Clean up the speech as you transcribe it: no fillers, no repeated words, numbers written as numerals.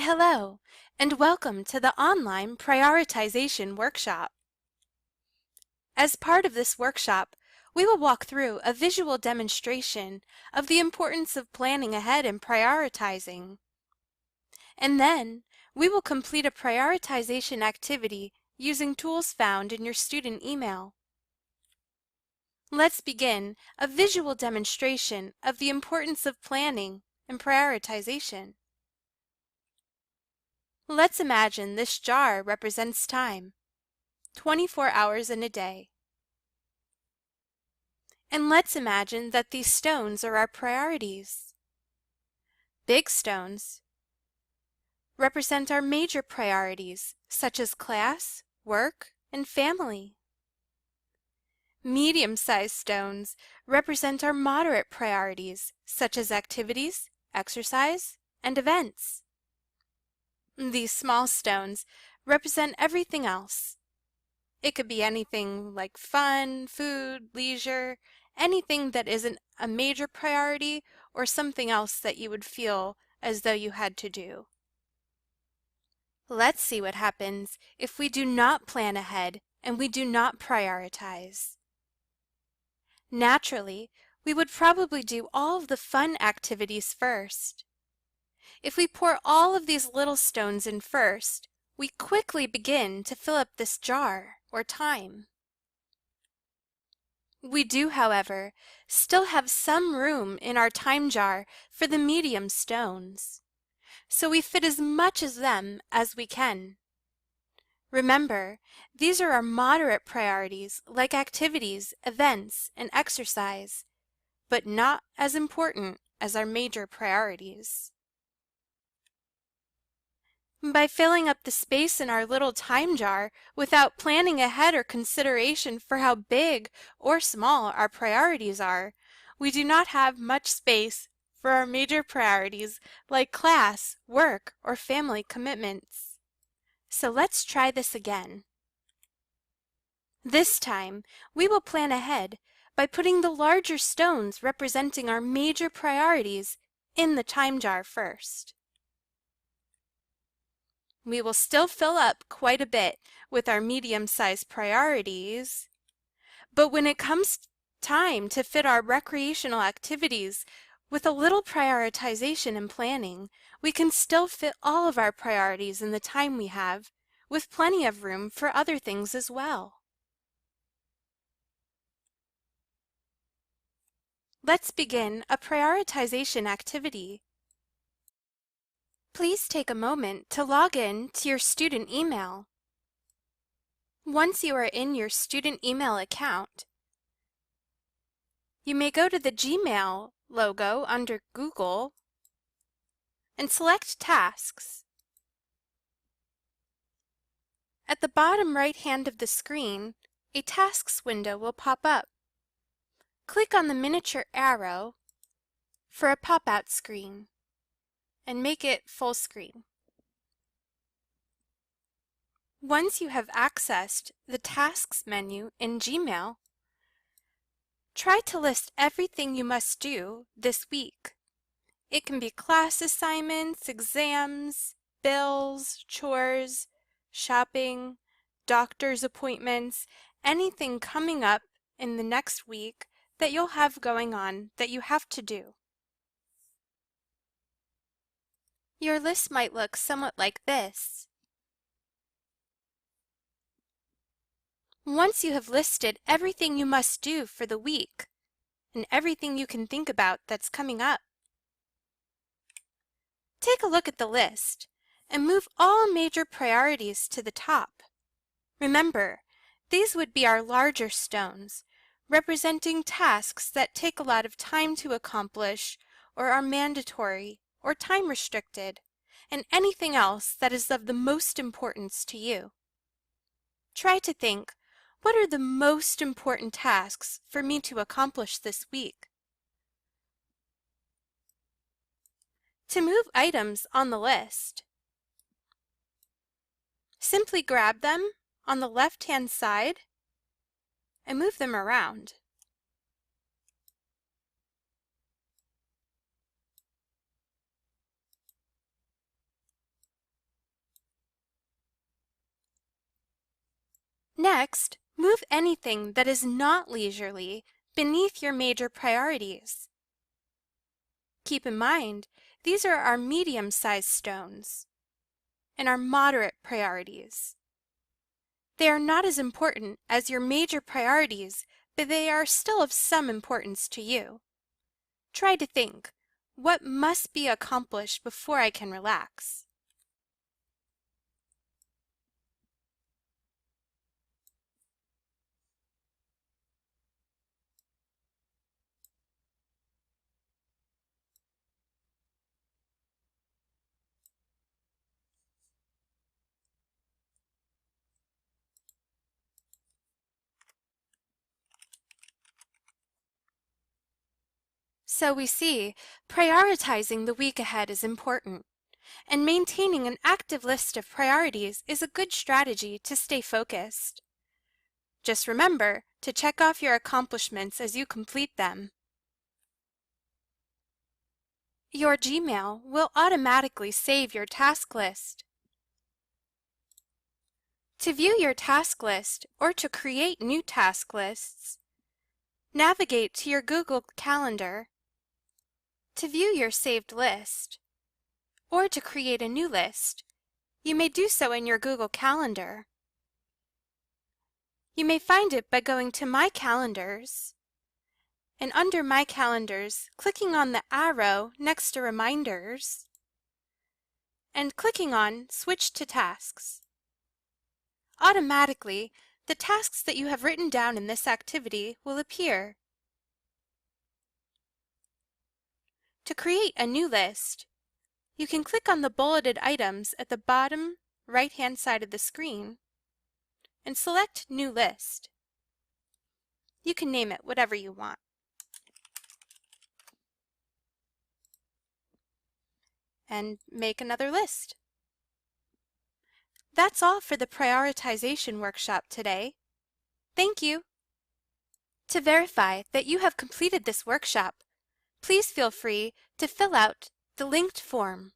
Hello, and welcome to the online Prioritization Workshop. As part of this workshop, we will walk through a visual demonstration of the importance of planning ahead and prioritizing. And then, we will complete a prioritization activity using tools found in your student email. Let's begin a visual demonstration of the importance of planning and prioritization. Let's imagine this jar represents time, 24 hours in a day. And let's imagine that these stones are our priorities. Big stones represent our major priorities, such as class, work, and family. Medium-sized stones represent our moderate priorities, such as activities, exercise, and events. These small stones represent everything else. It could be anything like fun, food, leisure, anything that isn't a major priority or something else that you would feel as though you had to do. Let's see what happens if we do not plan ahead and we do not prioritize. Naturally, we would probably do all of the fun activities first. If we pour all of these little stones in first, we quickly begin to fill up this jar or time. We do, however, still have some room in our time jar for the medium stones, so we fit as much of them as we can. Remember, these are our moderate priorities like activities, events, and exercise, but not as important as our major priorities. By filling up the space in our little time jar without planning ahead or consideration for how big or small our priorities are, we do not have much space for our major priorities like class, work, or family commitments. So let's try this again. This time, we will plan ahead by putting the larger stones representing our major priorities in the time jar first. We will still fill up quite a bit with our medium-sized priorities, but when it comes time to fit our recreational activities with a little prioritization and planning, we can still fit all of our priorities in the time we have, with plenty of room for other things as well. Let's begin a prioritization activity. Please take a moment to log in to your student email. Once you are in your student email account, you may go to the Gmail logo under Google and select Tasks. At the bottom right hand of the screen, a Tasks window will pop up. Click on the miniature arrow for a pop-out screen and make it full screen. Once you have accessed the Tasks menu in Gmail, try to list everything you must do this week. It can be class assignments, exams, bills, chores, shopping, doctor's appointments, anything coming up in the next week that you'll have going on that you have to do. Your list might look somewhat like this. Once you have listed everything you must do for the week and everything you can think about that's coming up, take a look at the list and move all major priorities to the top. Remember, these would be our larger stones, representing tasks that take a lot of time to accomplish or are mandatory or time restricted, and anything else that is of the most importance to you. Try to think, what are the most important tasks for me to accomplish this week? To move items on the list, simply grab them on the left-hand side and move them around. Next, move anything that is not leisurely beneath your major priorities. Keep in mind, these are our medium-sized stones and our moderate priorities. They are not as important as your major priorities, but they are still of some importance to you. Try to think, what must be accomplished before I can relax? So we see, prioritizing the week ahead is important, and maintaining an active list of priorities is a good strategy to stay focused. Just remember to check off your accomplishments as you complete them. Your Gmail will automatically save your task list. To view your task list or to create new task lists, navigate to your Google Calendar. To view your saved list, or to create a new list, you may do so in your Google Calendar. You may find it by going to My Calendars, and under My Calendars, clicking on the arrow next to Reminders, and clicking on Switch to Tasks. Automatically, the tasks that you have written down in this activity will appear. To create a new list, you can click on the bulleted items at the bottom right-hand side of the screen and select New List. You can name it whatever you want. And make another list. That's all for the prioritization workshop today. Thank you. To verify that you have completed this workshop, please feel free to fill out the linked form.